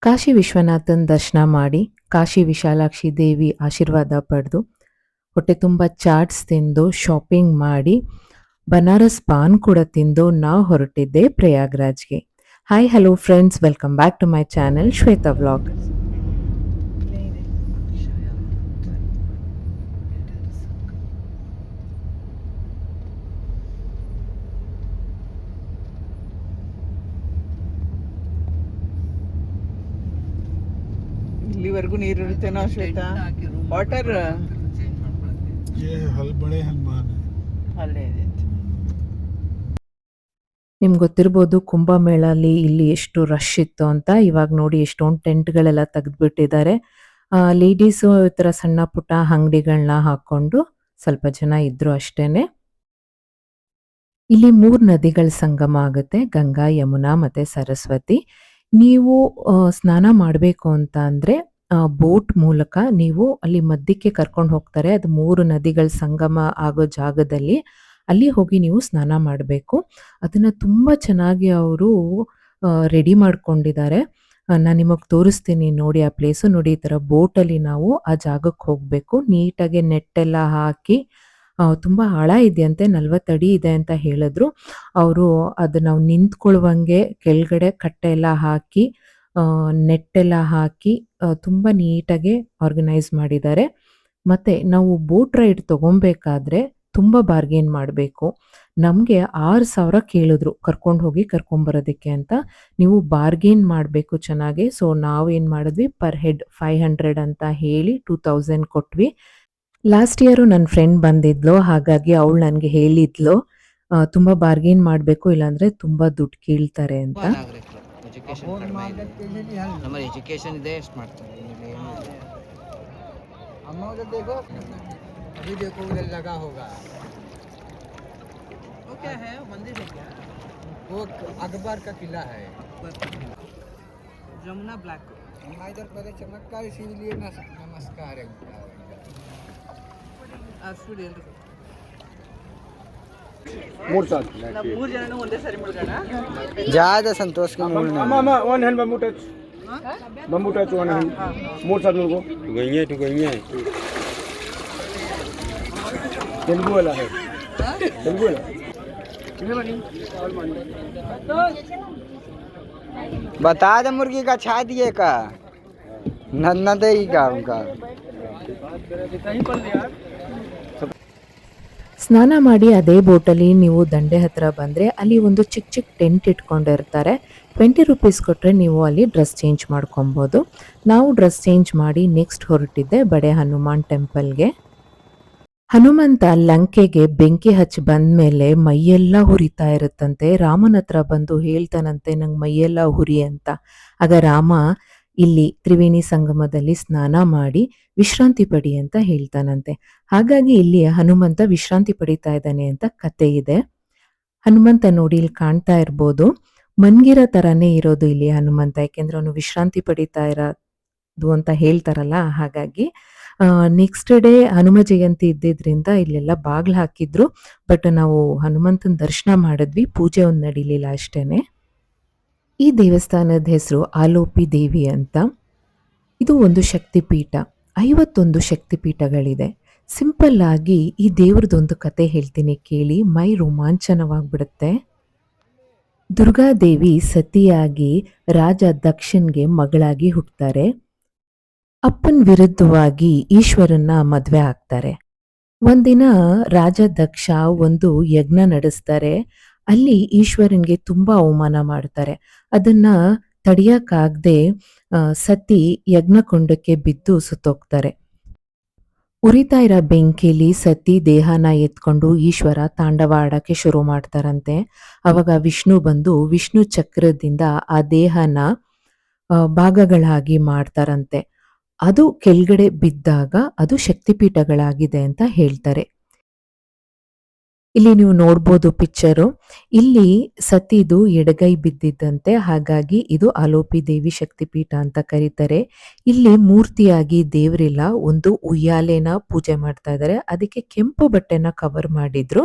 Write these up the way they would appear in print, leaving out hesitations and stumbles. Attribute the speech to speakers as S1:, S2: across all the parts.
S1: ಕಾಶಿ ವಿಶ್ವನಾಥನ್ ದರ್ಶನ ಮಾಡಿ, ಕಾಶಿ ವಿಶಾಲಾಕ್ಷಿ ದೇವಿ ಆಶೀರ್ವಾದ ಪಡೆದು, ಹೊಟ್ಟೆ ತುಂಬ ಚಾಟ್ಸ್ ತಿಂದು, ಶಾಪಿಂಗ್ ಮಾಡಿ, ಬನಾರಸ್ ಪಾನ್ ಕೂಡ ತಿಂದು ನಾವು ಹೊರಟಿದ್ದೆ ಪ್ರಯಾಗ್ರಾಜ್ಗೆ. Hi hello friends, welcome back to my channel Shweta vlog.
S2: ಇಲ್ಲಿವರೆಗೂ ನೀರು ಇರುತ್ತೇನೋ ಶ್ವೇತಾ? ವಾಟರ್ ಅಲ್ಲೇ ಇದೆ.
S1: ನಿಮ್ಗೆ ಗೊತ್ತಿರ್ಬೋದು ಕುಂಭಮೇಳಲ್ಲಿ ಇಲ್ಲಿ ಎಷ್ಟು ರಶ್ ಇತ್ತು ಅಂತ. ಇವಾಗ ನೋಡಿ ಎಷ್ಟೊಂದು ಟೆಂಟ್ಗಳೆಲ್ಲ ತೆಗೆದ್ಬಿಟ್ಟಿದ್ದಾರೆ. ಲೇಡೀಸು ಈ ಥರ ಸಣ್ಣ ಪುಟ್ಟ ಅಂಗಡಿಗಳನ್ನ ಹಾಕ್ಕೊಂಡು ಸ್ವಲ್ಪ ಜನ ಇದ್ರು ಅಷ್ಟೇನೆ. ಇಲ್ಲಿ 3 ನದಿಗಳ ಸಂಗಮ ಆಗುತ್ತೆ, ಗಂಗಾ, ಯಮುನಾ ಮತ್ತೆ ಸರಸ್ವತಿ. ನೀವು ಸ್ನಾನ ಮಾಡಬೇಕು ಅಂತ ಅಂದರೆ ಬೋಟ್ ಮೂಲಕ ನೀವು ಅಲ್ಲಿ ಮಧ್ಯಕ್ಕೆ ಕರ್ಕೊಂಡು ಹೋಗ್ತಾರೆ. ಅದು 3 ನದಿಗಳ ಸಂಗಮ ಆಗೋ ಜಾಗದಲ್ಲಿ ಅಲ್ಲಿ ಹೋಗಿ ನೀವು ಸ್ನಾನ ಮಾಡಬೇಕು. ಅದನ್ನು ತುಂಬ ಚೆನ್ನಾಗಿ ಅವರು ರೆಡಿ ಮಾಡ್ಕೊಂಡಿದ್ದಾರೆ. ನಾನು ನಿಮಗೆ ತೋರಿಸ್ತೀನಿ ನೋಡಿ ಆ ಪ್ಲೇಸು. ನೋಡಿ, ಈ ಥರ ಬೋಟಲ್ಲಿ ನಾವು ಆ ಜಾಗಕ್ಕೆ ಹೋಗಬೇಕು. ನೀಟಾಗಿ ನೆಟ್ಟೆಲ್ಲ ಹಾಕಿ, ತುಂಬ ಆಳ ಇದೆಯಂತೆ, 40 ಅಡಿ ಇದೆ ಅಂತ ಹೇಳಿದ್ರು ಅವರು. ಅದು ನಾವು ನಿಂತ್ಕೊಳ್ಳುವಂಗೆ ಕೆಳಗಡೆ ಕಟ್ಟೆ ಎಲ್ಲ ಹಾಕಿ, ನೆಟ್ಟೆಲ್ಲ ಹಾಕಿ ತುಂಬ ನೀಟಾಗಿ ಆರ್ಗನೈಸ್ ಮಾಡಿದ್ದಾರೆ. ಮತ್ತು ನಾವು ಬೋಟ್ ರೈಡ್ ತೊಗೊಬೇಕಾದ್ರೆ ತುಂಬ ಬಾರ್ಗೇನ್ ಮಾಡಬೇಕು. ನಮಗೆ 6,000 ಕೇಳಿದ್ರು ಕರ್ಕೊಂಡು ಹೋಗಿ ಕರ್ಕೊಂಬರೋದಕ್ಕೆ ಅಂತ. ನೀವು ಬಾರ್ಗೇನ್ ಮಾಡಬೇಕು ಚೆನ್ನಾಗಿ. ಸೊ ನಾವೇನು ಮಾಡಿದ್ವಿ, ಪರ್ ಹೆಡ್ 500 ಅಂತ ಹೇಳಿ 2000 ಕೊಟ್ವಿ. ಲಾಸ್ಟ್ ಇಯರು ನನ್ನ ಫ್ರೆಂಡ್ ಬಂದಿದ್ಲು, ಹಾಗಾಗಿ ಅವಳು ನನಗೆ ಹೇಳಿದ್ಲು ತುಂಬ ಬಾರ್ಗೇನ್ ಮಾಡಬೇಕು, ಇಲ್ಲಾಂದರೆ ತುಂಬ ದುಡ್ಡು ಕೇಳ್ತಾರೆ ಅಂತ.
S3: ನಮ್ಮ ಎಜುಕೇಶನ್ ಇದೆ, ಎಷ್ಟು ಮಾಡ್ತಾರೆ ಅಮ್ಮ उधर देखो, अभी देखो उधर लगा होगा.
S2: वो क्या है? मंदिर है क्या?
S3: वो अकबर का किला है.
S2: जमुना ब्लैक
S3: इधर पहले चमत्कार, इसीलिए नमस्कार है.
S2: ಸ್ಟೂಡೆಂಟ್
S4: ಮೂರು ಸಾಲ
S2: ನಾವು 3 ಜನನು ಒಂದೇ ಸಾರಿ ಮುಳುಗೋಣ.
S3: ज़्यादा संतोष के मूड में.
S4: ಅಮ್ಮ one hand bamboo touch one hand ಮೂರು ಸಾಲ ಮುಳುಗು. ತೆಲುಗು ಅಲ್ಲ है ತೆಲುಗು ಅಲ್ಲ.
S3: बता दे मुर्गी का छा दिए का न दे का उनका.
S1: ಸ್ನಾನ ಮಾಡಿ ಅದೇ ಬೋಟಲ್ಲಿ ನೀವು ದಂಡೆ ಹತ್ರ ಬಂದರೆ ಅಲ್ಲಿ ಒಂದು ಚಿಕ್ಕ ಚಿಕ್ಕ ಟೆಂಟ್ ಇಟ್ಕೊಂಡಿರ್ತಾರೆ. 20 ರೂಪೀಸ್ ಕೊಟ್ಟರೆ ನೀವು ಅಲ್ಲಿ ಡ್ರೆಸ್ ಚೇಂಜ್ ಮಾಡ್ಕೊಬೋದು. ನಾವು ಡ್ರೆಸ್ ಚೇಂಜ್ ಮಾಡಿ ನೆಕ್ಸ್ಟ್ ಹೊರಟಿದ್ದೆ ಬಡೆ ಹನುಮಾನ್ ಟೆಂಪಲ್ಗೆ. ಹನುಮಂತ ಲಂಕೆಗೆ ಬೆಂಕಿ ಹಚ್ಚಿ ಬಂದ ಮೇಲೆ ಮೈಯೆಲ್ಲ ಹುರಿತಾ ಇರುತ್ತಂತೆ. ರಾಮನ ಹತ್ರ ಬಂದು ಹೇಳ್ತಾನಂತೆ, ನಂಗೆ ಮೈಯೆಲ್ಲ ಹುರಿ ಅಂತ. ಆಗ ರಾಮ ಇಲ್ಲಿ ತ್ರಿವೇಣಿ ಸಂಗಮದಲ್ಲಿ ಸ್ನಾನ ಮಾಡಿ ವಿಶ್ರಾಂತಿ ಪಡಿ ಅಂತ ಹೇಳ್ತಾನಂತೆ. ಹಾಗಾಗಿ ಇಲ್ಲಿ ಹನುಮಂತ ವಿಶ್ರಾಂತಿ ಪಡಿತಾ ಇದ್ದಾನೆ ಅಂತ ಕತೆ ಇದೆ. ಹನುಮಂತ ನೋಡಿ ಇಲ್ಲಿ ಕಾಣ್ತಾ ಇರ್ಬೋದು, ಮನ್ಗಿರೋ ಥರನೇ ಇರೋದು ಇಲ್ಲಿ ಹನುಮಂತ, ಯಾಕೆಂದ್ರೆ ಅವನು ವಿಶ್ರಾಂತಿ ಪಡಿತಾ ಇರೋದು ಅಂತ ಹೇಳ್ತಾರಲ್ಲ. ಹಾಗಾಗಿ ನೆಕ್ಸ್ಟ್ ಡೇ ಹನುಮ ಜಯಂತಿ ಇದ್ದಿದ್ರಿಂದ ಇಲ್ಲೆಲ್ಲ ಬಾಗ್ಲು ಹಾಕಿದ್ರು. ಬಟ್ ನಾವು ಹನುಮಂತನ ದರ್ಶನ ಮಾಡಿದ್ವಿ, ಪೂಜೆ ಒಂದು ನಡೀಲಿಲ್ಲ ಅಷ್ಟೇನೆ. ಈ ದೇವಸ್ಥಾನದ ಹೆಸರು ಆಲೋಪಿ ದೇವಿ ಅಂತ. ಇದು ಒಂದು ಶಕ್ತಿಪೀಠ. 51 ಶಕ್ತಿಪೀಠಗಳಿದೆ. ಸಿಂಪಲ್ ಆಗಿ ಈ ದೇವ್ರದೊಂದು ಕತೆ ಹೇಳ್ತೀನಿ ಕೇಳಿ, ಮೈ ರೋಮಾಂಚನವಾಗ್ಬಿಡುತ್ತೆ. ದುರ್ಗಾದೇವಿ ಸತಿಯಾಗಿ ರಾಜ ದಕ್ಷನ್ಗೆ ಮಗಳಾಗಿ ಹುಟ್ಟುತ್ತಾರೆ. ಅಪ್ಪನ ವಿರುದ್ಧವಾಗಿ ಈಶ್ವರನ್ನ ಮದುವೆ ಆಗ್ತಾರೆ. ಒಂದಿನ ರಾಜ ದಕ್ಷ ಒಂದು ಯಜ್ಞ ನಡೆಸ್ತಾರೆ. ಅಲ್ಲಿ ಈಶ್ವರನ್ಗೆ ತುಂಬಾ ಅವಮಾನ ಮಾಡ್ತಾರೆ. ಅದನ್ನ ತಡೆಯಕ್ಕಾಗದೆ ಸತಿ ಯಜ್ಞಕುಂಡಕ್ಕೆ ಬಿದ್ದು ಸುತ್ತೋಗ್ತಾರೆ. ಉರಿತಾ ಇರೋ ಬೆಂಕಿಲಿ ಸತಿ ದೇಹನ ಎತ್ಕೊಂಡು ಈಶ್ವರ ತಾಂಡವ ಆಡಕ್ಕೆ ಶುರು ಮಾಡ್ತಾರಂತೆ. ಅವಾಗ ವಿಷ್ಣು ಬಂದು ವಿಷ್ಣು ಚಕ್ರದಿಂದ ಆ ದೇಹನ ಭಾಗಗಳಾಗಿ ಮಾಡ್ತಾರಂತೆ. ಅದು ಕೆಳಗಡೆ ಬಿದ್ದಾಗ ಅದು ಶಕ್ತಿಪೀಠಗಳಾಗಿದೆ ಅಂತ ಹೇಳ್ತಾರೆ. ಇಲ್ಲಿ ನೀವು ನೋಡ್ಬೋದು ಪಿಕ್ಚರು. ಇಲ್ಲಿ ಸತಿದು ಎಡಗೈ ಬಿದ್ದಿದ್ದಂತೆ, ಹಾಗಾಗಿ ಇದು ಆಲೋಪಿ ದೇವಿ ಶಕ್ತಿಪೀಠ ಅಂತ ಕರೀತಾರೆ. ಇಲ್ಲಿ ಮೂರ್ತಿಯಾಗಿ ದೇವರಿಲ್ಲ, ಒಂದು ಉಯ್ಯಾಲೆನ ಪೂಜೆ ಮಾಡ್ತಾ ಇದ್ದಾರೆ. ಅದಕ್ಕೆ ಕೆಂಪು ಬಟ್ಟೆನ ಕವರ್ ಮಾಡಿದ್ರು.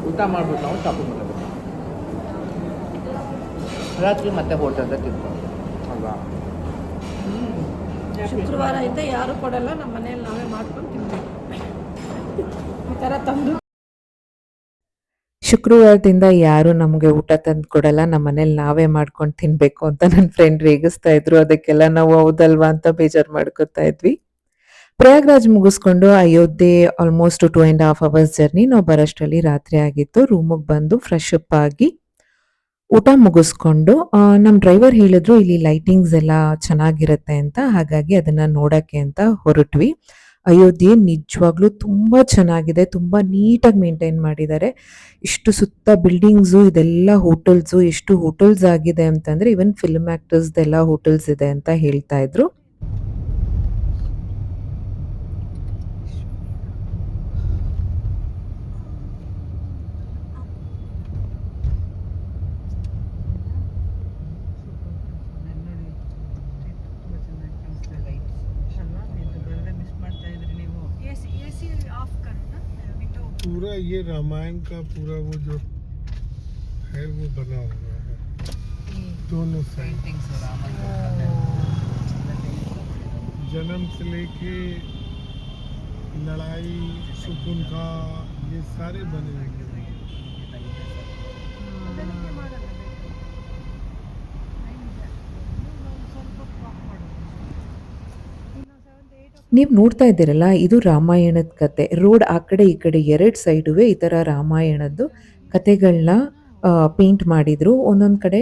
S2: ಊಟ ಮಾಡ್ಬಿಟ್ಟು ನಾವು ಶಾಪಿಂಗ್ ಮಾಡಬೇಕು. ರಾತ್ರಿ ಮತ್ತೆ ಹೋಟೆಲ್ದಾಗ ತಿನ್ಕೊಂಡು ಅಲ್ವಾ?
S5: ಶುಕ್ರವಾರ ಇಂದ ಯಾರು ಕೊಡಲ್ಲ, ನಮ್ಮ ಮನೇಲಿ ನಾವೇ ಮಾಡ್ಕೊಂಡು ತಿನ್ಬೇಕು ಈ ಥರ ತಂದು.
S1: ಶುಕ್ರವಾರದಿಂದ ಯಾರು ನಮಗೆ ಊಟ ತಂದು ಕೊಡಲ್ಲ, ನಮ್ಮ ಮನೇಲಿ ನಾವೇ ಮಾಡ್ಕೊಂಡು ತಿನ್ಬೇಕು ಅಂತ ನನ್ನ ಫ್ರೆಂಡ್ ರೇಗಿಸ್ತಾ ಇದ್ರು. ಅದಕ್ಕೆಲ್ಲ ನಾವು ಹೌದಲ್ವಾ ಅಂತ ಬೇಜಾರು ಮಾಡ್ಕೊತಾ ಇದ್ವಿ. ಪ್ರಯಾಗ್ರಾಜ್ ಮುಗಿಸ್ಕೊಂಡು ಅಯೋಧ್ಯೆ ಆಲ್ಮೋಸ್ಟ್ 2.5 hours ಜರ್ನಿ. ನಾವು ಬರೋಷ್ಟರಲ್ಲಿ ರಾತ್ರಿ ಆಗಿತ್ತು. ರೂಮಿಗೆ ಬಂದು ಫ್ರೆಶ್ ಅಪ್ ಆಗಿ ಊಟ ಮುಗಿಸ್ಕೊಂಡು ನಮ್ಮ ಡ್ರೈವರ್ ಹೇಳಿದ್ರು ಇಲ್ಲಿ ಲೈಟಿಂಗ್ಸ್ ಎಲ್ಲ ಚೆನ್ನಾಗಿರುತ್ತೆ ಅಂತ, ಹಾಗಾಗಿ ಅದನ್ನ ನೋಡಕ್ಕೆ ಅಂತ ಹೊರಟ್ವಿ. ಅಯೋಧ್ಯೆ ನಿಜವಾಗ್ಲೂ ತುಂಬಾ ಚೆನ್ನಾಗಿದೆ, ತುಂಬಾ ನೀಟಾಗಿ ಮೇಂಟೈನ್ ಮಾಡಿದ್ದಾರೆ. ಇಷ್ಟು ಸುತ್ತ ಬಿಲ್ಡಿಂಗ್ಸು, ಇದೆಲ್ಲ ಹೋಟೆಲ್ಸು, ಎಷ್ಟು ಹೋಟೆಲ್ಸ್ ಆಗಿದೆ ಅಂತಂದ್ರೆ ಇವನ್ ಫಿಲ್ಮ್ ಆಕ್ಟರ್ಸ್ದೆಲ್ಲ ಹೋಟೆಲ್ಸ್ ಇದೆ ಅಂತ ಹೇಳ್ತಾ ಇದ್ರು.
S6: पूरा ये रामायण का पूरा वो जो है वो बना हुआ है दोनों साइड जन्म से लेके लड़ाई शकुंतला ये सारे बने हुए हैं
S1: ನೀವು ನೋಡ್ತಾ ಇದ್ದೀರಲ್ಲ, ಇದು ರಾಮಾಯಣದ ಕತೆ. ರೋಡ್ ಆ ಕಡೆ ಈ ಕಡೆ 2 ಸೈಡುವೆ ಈ ಥರ ರಾಮಾಯಣದ್ದು ಕತೆಗಳನ್ನ ಪೇಂಟ್ ಮಾಡಿದ್ರು. ಒಂದೊಂದು ಕಡೆ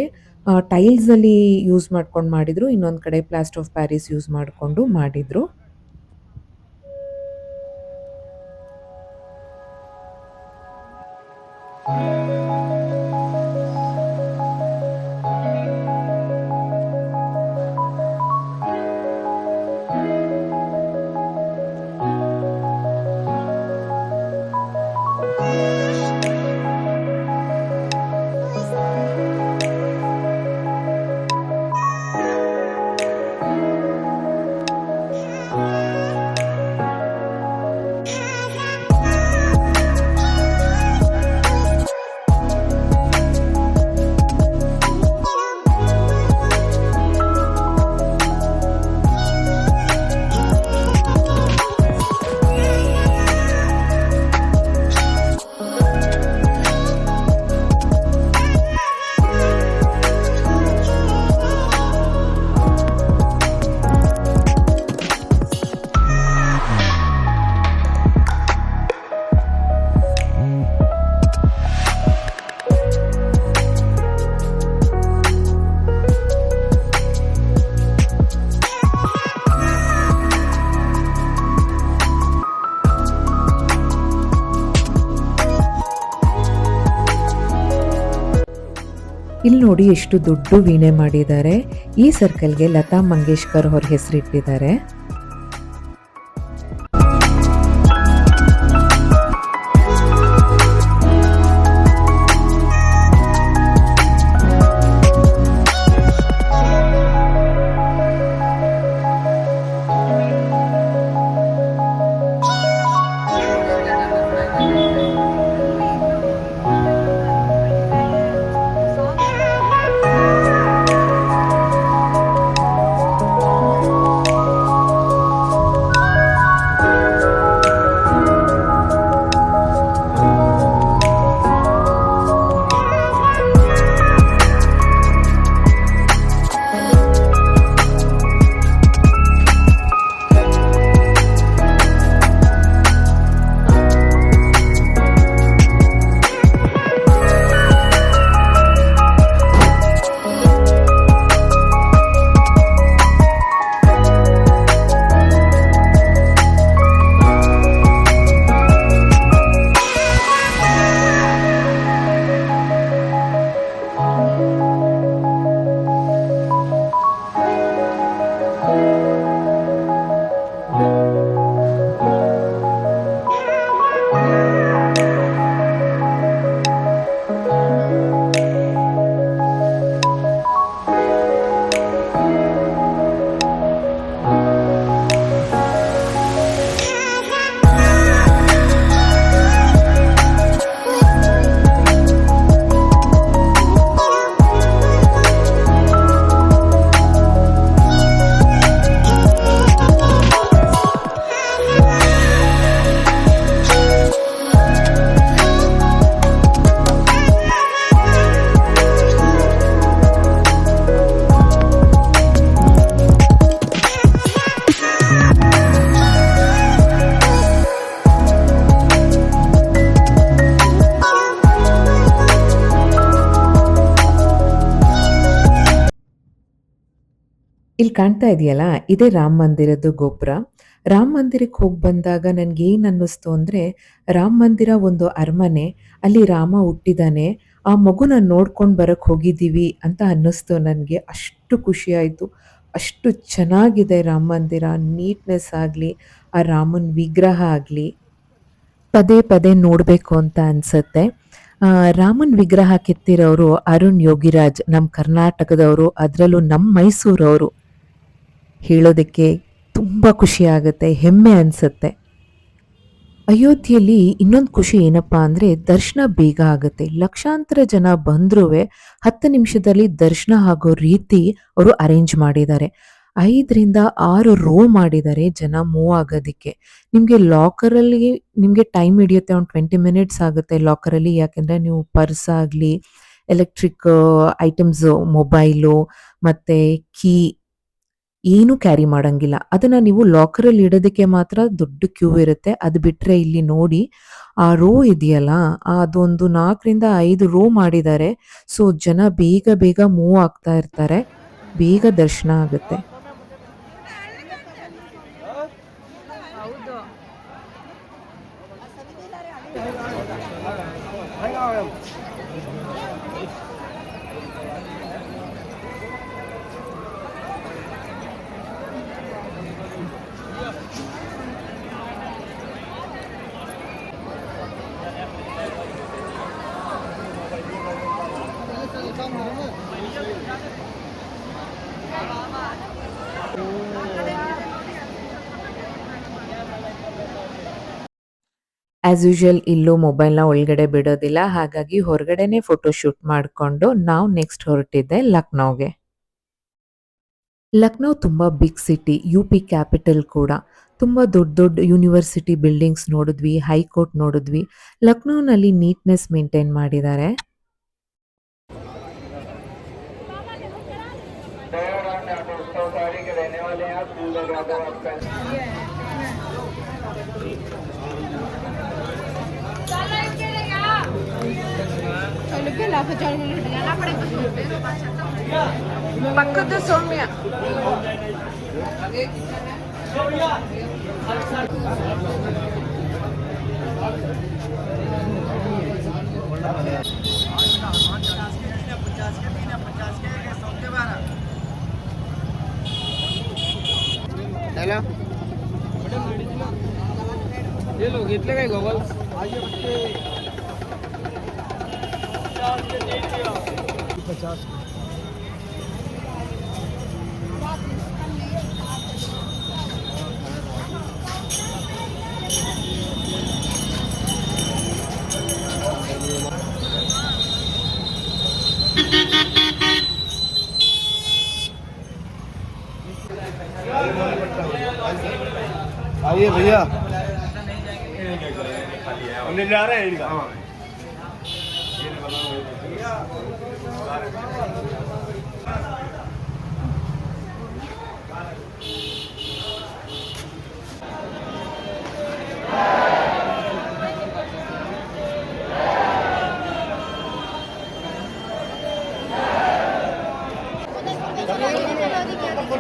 S1: ಟೈಲ್ಸಲ್ಲಿ ಯೂಸ್ ಮಾಡ್ಕೊಂಡು ಮಾಡಿದ್ರು, ಇನ್ನೊಂದು ಕಡೆ ಪ್ಲಾಸ್ಟರ್ ಆಫ್ ಪ್ಯಾರಿಸ್ ಯೂಸ್ ಮಾಡಿಕೊಂಡು ಮಾಡಿದ್ರು. ಇಲ್ಲಿ ನೋಡಿ ಎಷ್ಟು ದೊಡ್ಡ ವೀಣೆ ಮಾಡಿದ್ದಾರೆ. ಈ ಸರ್ಕಲ್ಗೆ ಲತಾ ಮಂಗೇಶ್ಕರ್ ಅವ್ರ ಹೆಸರಿಟ್ಟಿದ್ದಾರೆ. ಇಲ್ಲಿ ಕಾಣ್ತಾ ಇದೆಯಲ್ಲ, ಇದೇ ರಾಮ ಮಂದಿರದ್ದು ಗೋಪುರ. ರಾಮ ಮಂದಿರಕ್ಕೆ ಹೋಗಿ ಬಂದಾಗ ನನಗೆ ಏನು ಅನ್ನಿಸ್ತು ಅಂದರೆ, ರಾಮ ಮಂದಿರ ಒಂದು ಅರಮನೆ, ಅಲ್ಲಿ ರಾಮ ಹುಟ್ಟಿದಾನೆ, ಆ ಮಗುನ ನೋಡ್ಕೊಂಡು ಬರೋಕ್ಕೆ ಹೋಗಿದ್ದೀವಿ ಅಂತ ಅನ್ನಿಸ್ತು ನನಗೆ. ಅಷ್ಟು ಖುಷಿಯಾಯಿತು. ಅಷ್ಟು ಚೆನ್ನಾಗಿದೆ ರಾಮ ಮಂದಿರ. ನೀಟ್ನೆಸ್ ಆಗಲಿ, ಆ ರಾಮನ ವಿಗ್ರಹ ಆಗಲಿ, ಪದೇ ಪದೇ ನೋಡಬೇಕು ಅಂತ ಅನಿಸುತ್ತೆ. ರಾಮನ ವಿಗ್ರಹ ಕೆತ್ತಿರೋರು ಅರುಣ್ ಯೋಗಿರಾಜ್, ನಮ್ಮ ಕರ್ನಾಟಕದವರು, ಅದರಲ್ಲೂ ನಮ್ಮ ಮೈಸೂರವರು. ಹೇಳೋದಕ್ಕೆ ತುಂಬ ಖುಷಿ ಆಗುತ್ತೆ, ಹೆಮ್ಮೆ ಅನಿಸುತ್ತೆ. ಅಯೋಧ್ಯೆಯಲ್ಲಿ ಇನ್ನೊಂದು ಖುಷಿ ಏನಪ್ಪಾ ಅಂದ್ರೆ ದರ್ಶನ ಬೇಗ ಆಗುತ್ತೆ. ಲಕ್ಷಾಂತರ ಜನ ಬಂದ್ರೂವೆ 10 ನಿಮಿಷದಲ್ಲಿ ದರ್ಶನ ಆಗೋ ರೀತಿ ಅವರು ಅರೇಂಜ್ ಮಾಡಿದ್ದಾರೆ. 5ರಿಂದ 6 ರೋ ಮಾಡಿದ್ದಾರೆ ಜನ ಮೂವ್ ಆಗೋದಿಕ್ಕೆ. ನಿಮ್ಗೆ ಲಾಕರಲ್ಲಿ ನಿಮ್ಗೆ ಟೈಮ್ ಹಿಡಿಯುತ್ತೆ. ಒಂದು 20 ಮಿನಿಟ್ಸ್ ಆಗುತ್ತೆ ಲಾಕರಲ್ಲಿ. ಯಾಕೆಂದ್ರೆ ನೀವು ಪರ್ಸ್ ಆಗ್ಲಿ, ಎಲೆಕ್ಟ್ರಿಕ್ ಐಟಮ್ಸ್, ಮೊಬೈಲು ಮತ್ತೆ ಕೀ ಏನು ಕ್ಯಾರಿ ಮಾಡಂಗಿಲ್ಲ. ಅದನ್ನ ನೀವು ಲಾಕರಲ್ಲಿ ಇಡೋದಕ್ಕೆ ಮಾತ್ರ ದೊಡ್ಡ ಕ್ಯೂ ಇರುತ್ತೆ. ಅದು ಬಿಟ್ರೆ ಇಲ್ಲಿ ನೋಡಿ ಆ ರೋ ಇದೆಯಲ್ಲ, ಅದೊಂದು 4ರಿಂದ 5 ರೋ ಮಾಡಿದ್ದಾರೆ. ಸೊ ಜನ ಬೇಗ ಬೇಗ ಮೂವ್ ಆಗ್ತಾ ಇರ್ತಾರೆ, ಬೇಗ ದರ್ಶನ ಆಗುತ್ತೆ. ಆಸ್ ಯೂಶುವಲ್ ಇಲ್ಲೂ ಮೊಬೈಲ್ನ ಒಳಗಡೆ ಬಿಡೋದಿಲ್ಲ. ಹಾಗಾಗಿ ಹೊರಗಡೆನೆ ಫೋಟೋ ಶೂಟ್ ಮಾಡಿಕೊಂಡು ನಾವು ನೆಕ್ಸ್ಟ್ ಹೊರಟಿದ್ದೆ ಲಕ್ನೋಗೆ. ಲಕ್ನೋ ತುಂಬ ಬಿಗ್ ಸಿಟಿ, UP ಕ್ಯಾಪಿಟಲ್ ಕೂಡ. ತುಂಬ ದೊಡ್ಡ ದೊಡ್ಡ ಯೂನಿವರ್ಸಿಟಿ ಬಿಲ್ಡಿಂಗ್ಸ್ ನೋಡಿದ್ವಿ, ಹೈಕೋರ್ಟ್ ನೋಡಿದ್ವಿ. ಲಕ್ನೋನಲ್ಲಿ ನೀಟ್ನೆಸ್ ಮೇಂಟೈನ್ ಮಾಡಿದ್ದಾರೆ.
S5: ಪಕ್ಕದ ಸೌಮ್ಯ
S2: हॅलो हे लोक घेतले काय गॉगल्स
S4: आइए भैया ले जा रहे हैं इनका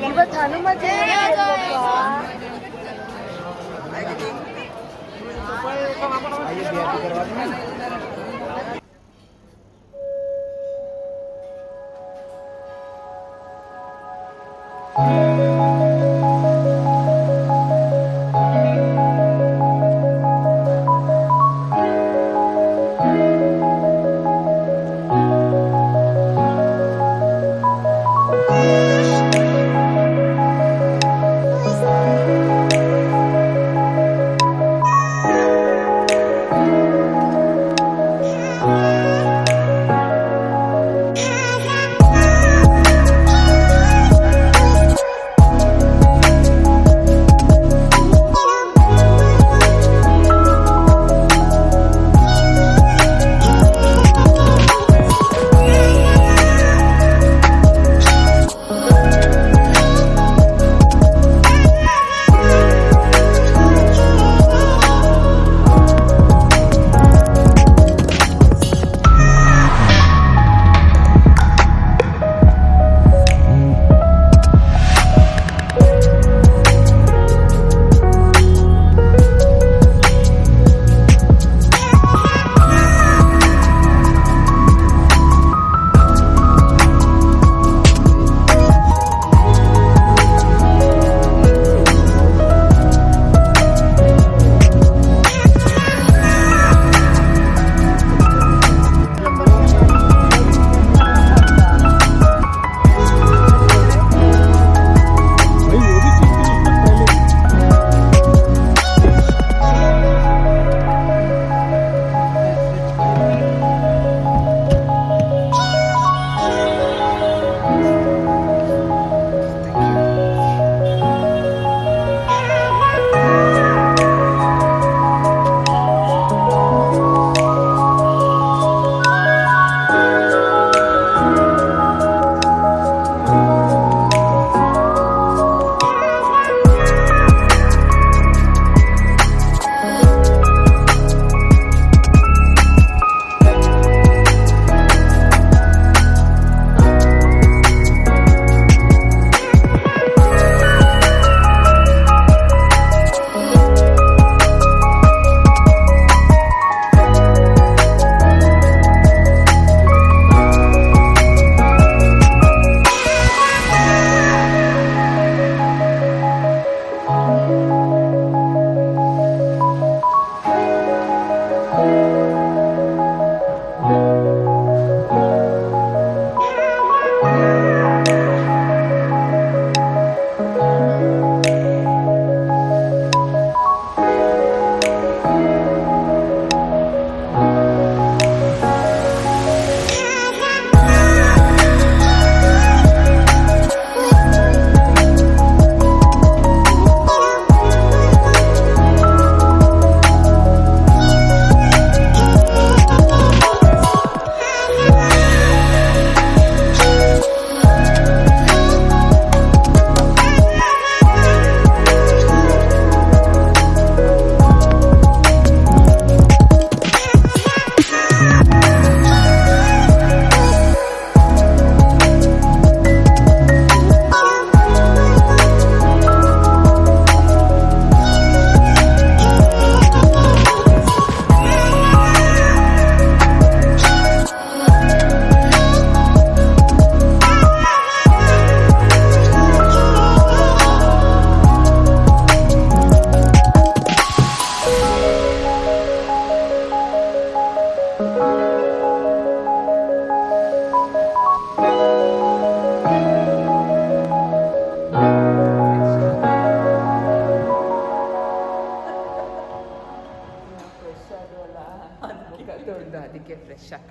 S5: ಇವತ್ತು ಹನುಮ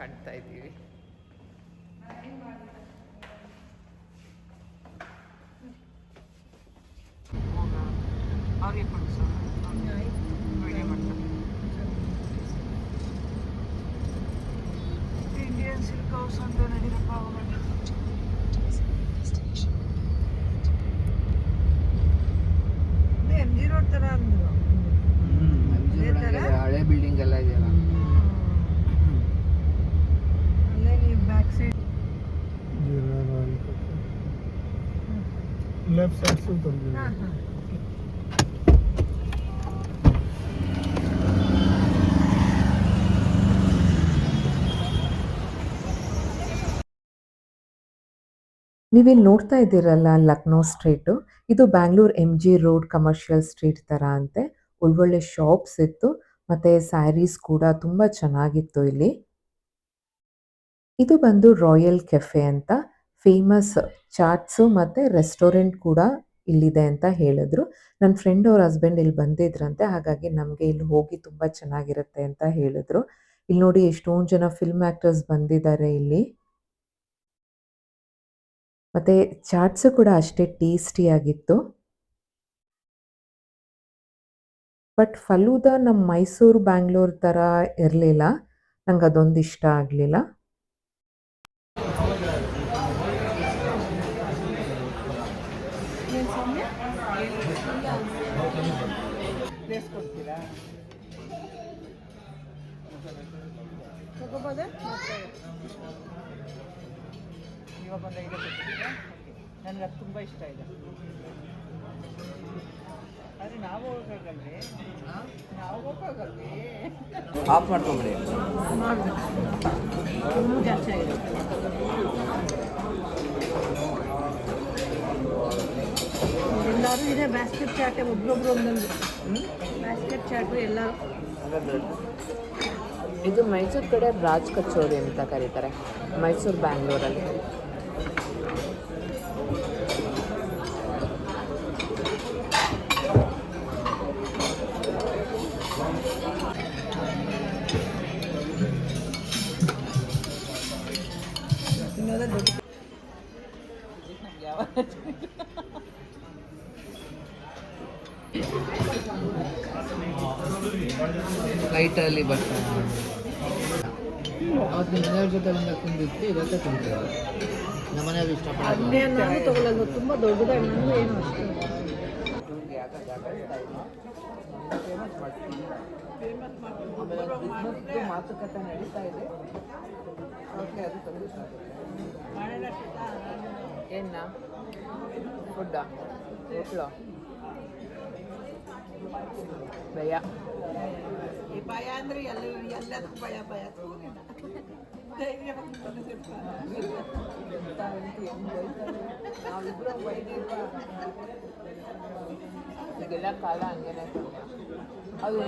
S1: ಕಾಣ್ತಾ ಇದ್ದೀವಿ. ಅವ್ರಿಗೆ ಕೊಡಿಸೋ ವಿಡಿಯೋ ಮಾಡ್ತಾರೆ. ಇಂಡಿಯನ್ ಸಿಲ್ಕ್ ಹೌಸ್ ಅಂತ ನಡೀರಪ್ಪ ಹೋಗೋಣ. MG ರೋಡ್ ಥರ ಅಂದ್ರು.
S2: ಹಳೆ ಬಿಲ್ಡಿಂಗ್ ಎಲ್ಲ ಇದೆಯಲ್ಲ.
S5: ಅಲ್ಲೇ ನೀವು ಬ್ಯಾಕ್ ಸೈಡ್
S6: लेफ्ट साइड से उतर गए.
S5: ಹಾಂ ಹಾಂ
S1: ನೀವಿಲ್ಲಿ ನೋಡ್ತಾ ಇದ್ದೀರಲ್ಲ ಲಕ್ನೋ ಸ್ಟ್ರೀಟು, ಇದು Bangalore MG road commercial street ಥರ ಅಂತೆ. ಒಳ್ಳೊಳ್ಳೆ ಶಾಪ್ಸ್ ಇತ್ತು ಮತ್ತು ಸ್ಯಾರೀಸ್ ಕೂಡ ತುಂಬ ಚೆನ್ನಾಗಿತ್ತು ಇಲ್ಲಿ. ಇದು ಬಂದು ರಾಯಲ್ ಕೆಫೆ ಅಂತ, ಫೇಮಸ್ ಚಾಟ್ಸು ಮತ್ತು ರೆಸ್ಟೋರೆಂಟ್ ಕೂಡ ಇಲ್ಲಿದೆ ಅಂತ ಹೇಳಿದ್ರು. ನನ್ನ ಫ್ರೆಂಡ್ ಅವ್ರ ಹಸ್ಬೆಂಡ್ ಇಲ್ಲಿ ಬಂದಿದ್ರಂತೆ, ಹಾಗಾಗಿ ನಮಗೆ ಇಲ್ಲಿ ಹೋಗಿ ತುಂಬ ಚೆನ್ನಾಗಿರುತ್ತೆ ಅಂತ ಹೇಳಿದ್ರು. ಇಲ್ಲಿ ನೋಡಿ ಎಷ್ಟೊಂದು ಜನ ಫಿಲ್ಮ್ ಆ್ಯಕ್ಟರ್ಸ್ ಬಂದಿದ್ದಾರೆ ಇಲ್ಲಿ. ಮತ್ತು ಚಾಟ್ಸು ಕೂಡ ಅಷ್ಟೇ ಟೇಸ್ಟಿಯಾಗಿತ್ತು. ಬಟ್ ಫಲೂದಾ ನಮ್ಮ ಮೈಸೂರು ಬ್ಯಾಂಗ್ಳೂರ್ ಥರ ಇರಲಿಲ್ಲ, ನಂಗೆ ಅದೊಂದು ಇಷ್ಟ ಆಗಲಿಲ್ಲ.
S5: ತಗೋಬೋದಾ?
S1: ಇವಾಗ ಒಂದು 5 ಕೊಟ್ಟಿದ್ದೆ, ನನಗೆ ಅದು ತುಂಬ ಇಷ್ಟ ಇದೆ. ಆದರೆ ನಾವು ಹೋಗೋಕ್ಕಾಗಲ್ವೇ,
S2: ಆಫ್ ಮಾಡ್ಕೊಂಬಿಡಿ.
S5: ಇನ್ನೂ ಜಾಸ್ತಿ ಆಗಿದೆ. ಎಲ್ಲರೂ ಇದೆ ಬ್ಯಾಸ್ಕೆಟ್ ಚಾಟೆ, ಒಬ್ರೊಬ್ರು ಒಂದೊಂದು ಬ್ಯಾಸ್ಕೆಟ್ ಚಾಟು ಎಲ್ಲರೂ.
S1: ಇದು ಮೈಸೂರು ಕಡೆ ರಾಜ್ ಕಚೋರಿ ಅಂತ ಕರೀತಾರೆ, ಮೈಸೂರು ಬ್ಯಾಂಗ್ಳೂರಲ್ಲಿ.
S2: ಲೈಟಲ್ಲಿ ಬರ್ತಾರೆ. ಅವತ್ತು ಮನೆಯವ್ರ ಜೊತೆ ಬಂದಾಗ ತಿಂದಿತ್ತು, ಇವತ್ತೇ ತಿಂತೀವಿ. ನಮ್ಮ ಮನೆಯವ್ರು ಇಷ್ಟಪಡೋದು.
S5: ಅಲ್ಲೇ ನಾನು ತಗೊಳ್ಳೋದು ತುಂಬ ದೊಡ್ಡದಾಗಿ, ನನಗೂ ಏನು ಅಷ್ಟು
S1: ಮಾತುಕತೆ ನಡೀತಾ ಇದೆ. ಅದು ತಂದು ಏನ ಫುಡ್ಡ ಹೋಟ್ಲು ಭಯ.
S5: ಈ ಭಯ ಅಂದರೆ ಎಲ್ಲದಕ್ಕೂ ಭಯ ಭಯ ಧೈರ್ಯ
S1: ನಾವಿಬ್ರು ಬೈದಿಲ್ವಾ, ಈಗೆಲ್ಲ ಕಾಲ ಹಂಗೇನೆ. ಅದು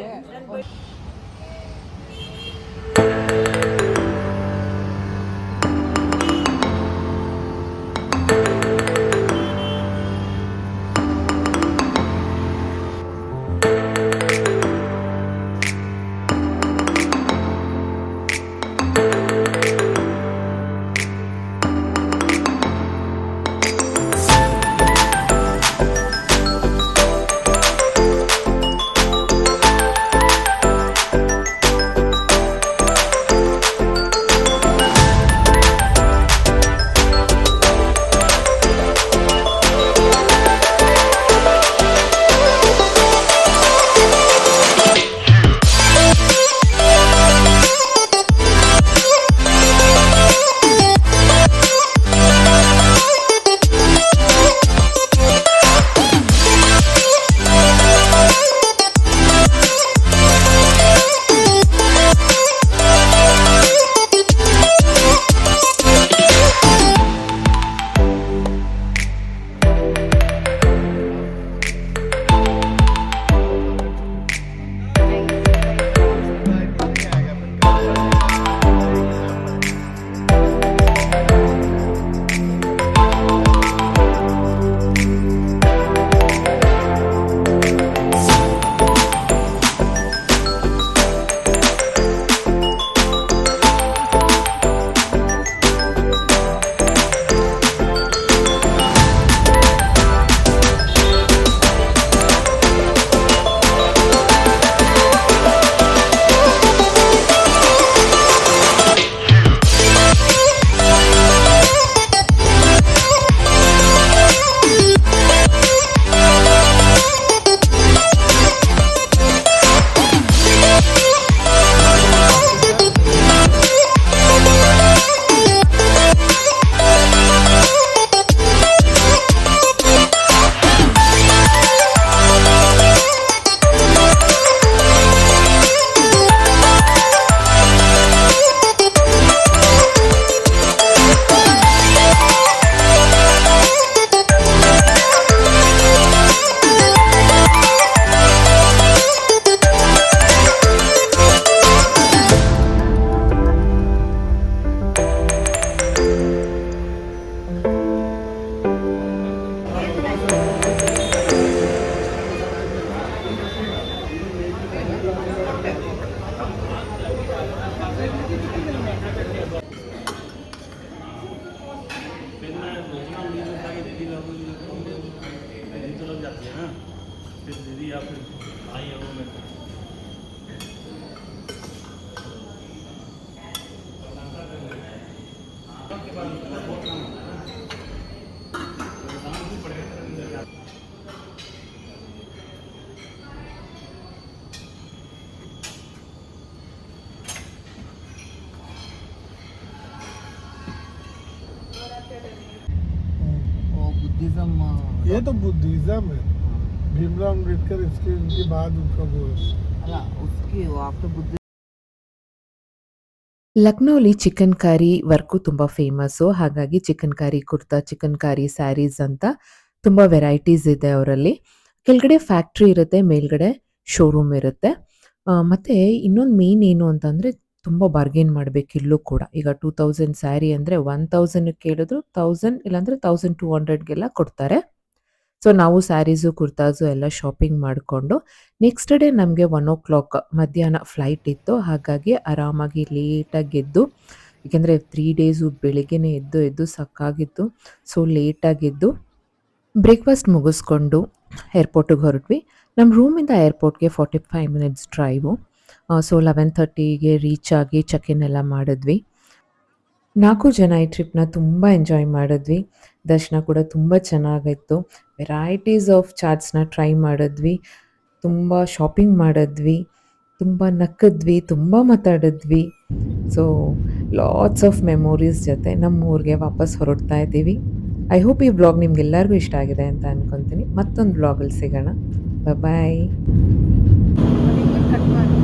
S2: वो बुद्धिज्म
S6: ये तो बुद्धिज्म है। भीमराव अम्बेडकर इसके इनके बाद उनका वो है।
S2: अला उसकी वो आफ्टर बुद्ध
S1: ಲಕ್ನೋಲಿ ಚಿಕನ್ ಕಾರಿ ವರ್ಕು ತುಂಬ ಫೇಮಸ್ಸು. ಹಾಗಾಗಿ ಚಿಕನ್ ಕಾರಿ ಕುರ್ತಾ, ಚಿಕನ್ ಕಾರಿ ಸ್ಯಾರೀಸ್ ಅಂತ ತುಂಬ ವೆರೈಟೀಸ್ ಇದೆ ಅವರಲ್ಲಿ. ಕೆಳಗಡೆ ಫ್ಯಾಕ್ಟ್ರಿ ಇರುತ್ತೆ, ಮೇಲ್ಗಡೆ ಶೋರೂಮ್ ಇರುತ್ತೆ. ಮತ್ತೆ ಇನ್ನೊಂದು ಮೇನ್ ಏನು ಅಂತಂದರೆ ತುಂಬ ಬಾರ್ಗೇನ್ ಮಾಡಬೇಕು ಇಲ್ಲೂ ಕೂಡ. ಈಗ 2000 ಸ್ಯಾರಿ ಅಂದರೆ 1000 ಕೇಳಿದ್ರು 1000 ಇಲ್ಲಾಂದರೆ 1200ಗೆಲ್ಲ ಕೊಡ್ತಾರೆ. ಸೊ ನಾವು ಸ್ಯಾರೀಸು, ಕುರ್ತಾಸು ಎಲ್ಲ ಶಾಪಿಂಗ್ ಮಾಡಿಕೊಂಡು ನೆಕ್ಸ್ಟ್ ಡೇ ನಮಗೆ 1:00 ಮಧ್ಯಾಹ್ನ ಫ್ಲೈಟ್ ಇತ್ತು. ಹಾಗಾಗಿ ಆರಾಮಾಗಿ ಲೇಟಾಗಿ ಎದ್ದು, ಏಕೆಂದರೆ 3 ಡೇಸು ಬೆಳಿಗ್ಗೆನೇ ಎದ್ದು ಸಾಕಾಗಿತ್ತು. ಸೊ ಲೇಟಾಗೆದ್ದು ಬ್ರೇಕ್ಫಾಸ್ಟ್ ಮುಗಿಸ್ಕೊಂಡು ಏರ್ಪೋರ್ಟಿಗೆ ಹೊರಟ್ವಿ. ನಮ್ಮ ರೂಮಿಂದ ಏರ್ಪೋರ್ಟ್ಗೆ 45 ಮಿನಿಟ್ಸ್ ಡ್ರೈವು. ಸೊ 11:30ಗೆ ರೀಚ್ ಆಗಿ ಚೆಕ್ ಇನ್ ಎಲ್ಲ ಮಾಡಿದ್ವಿ. 4 ಜನ ಈ ಟ್ರಿಪ್‌ನ ತುಂಬ ಎಂಜಾಯ್ ಮಾಡಿದ್ವಿ. ದರ್ಶನ ಕೂಡ ತುಂಬ ಚೆನ್ನಾಗಿತ್ತು. ವೆರೈಟೀಸ್ ಆಫ್ ಚಾಟ್ಸ್‌ನ ಟ್ರೈ ಮಾಡಿದ್ವಿ. ತುಂಬ ಶಾಪಿಂಗ್ ಮಾಡಿದ್ವಿ. ತುಂಬ ನಕ್ಕಿದ್ವಿ, ತುಂಬ ಮಾತಾಡಿದ್ವಿ. ಸೊ ಲಾಟ್ಸ್ ಆಫ್ ಮೆಮೊರೀಸ್ ಜೊತೆ ನಮ್ಮ ಊರಿಗೆ ವಾಪಸ್ ಹೊರಡ್ತಾ ಇದ್ದೀವಿ. ಐ ಹೋಪ್ ಈ ವ್ಲಾಗ್ ನಿಮ್ಗೆಲ್ಲರಿಗೂ ಇಷ್ಟ ಆಗಿದೆ ಅಂತ ಅನ್ಕೊತೀನಿ. ಮತ್ತೊಂದು ವ್ಲಾಗಲ್ಲಿ ಸಿಗೋಣ. ಬಾಯ್.
S5: ಕಟ್ ಮಾಡಿ